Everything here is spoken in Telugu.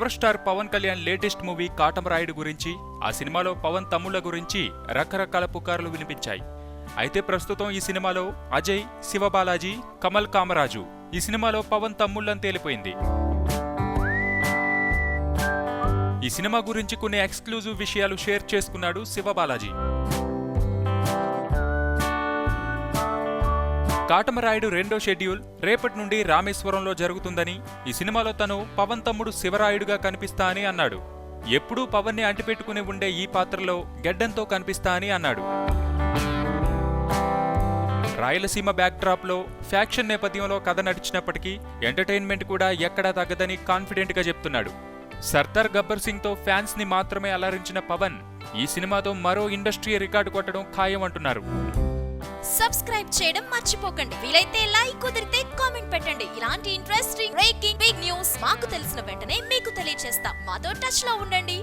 Power star Pawan Kalyan latest movie Katamarayudu గురించి, ఆ సినిమాలో పవన్ తమ్ముళ్ల గురించి రకరకాల పుకార్లు వినిపించాయి. అయితే ప్రస్తుతం ఈ సినిమాలో అజయ్, శివబాలాజీ, కమల్ కామరాజు ఈ సినిమాలో పవన్ తమ్ముళ్లని తేలిపోయింది. ఈ సినిమా గురించి కొన్ని ఎక్స్క్లూజివ్ విషయాలు షేర్ చేసుకున్నాడు శివబాలాజీ. కాటమరాయుడు రెండో షెడ్యూల్ రేపటి నుండి రామేశ్వరంలో జరుగుతుందని, ఈ సినిమాలో తను పవన్ తమ్ముడు శివరాయుడుగా కనిపిస్తా అని అన్నాడు. ఎప్పుడూ పవన్ ని అంటిపెట్టుకుని ఉండే ఈ పాత్రలో గెడ్డంతో కనిపిస్తా అని అన్నాడు. రాయలసీమ బ్యాక్డ్రాప్ లో ఫ్యాక్షన్ నేపథ్యంలో కథ నడిచినప్పటికీ ఎంటర్టైన్మెంట్ కూడా ఎక్కడా తగ్గదని కాన్ఫిడెంట్ గా చెప్తున్నాడు. సర్దార్ గబ్బర్ సింగ్ తో ఫ్యాన్స్ ని మాత్రమే అలరించిన పవన్ ఈ సినిమాతో మరో ఇండస్ట్రీ రికార్డు కొట్టడం ఖాయం అంటున్నారు. సబ్స్క్రైబ్ చేయడం మర్చిపోకండి. వీలైతే లైక్, కుదిరితే కామెంట్ పెట్టండి. ఇలాంటి ఇంట్రెస్టింగ్ బ్రేకింగ్ బిగ్ న్యూస్ మాకు తెలిసిన వెంటనే మీకు తెలియజేస్తాం. మాతో టచ్ లో ఉండండి.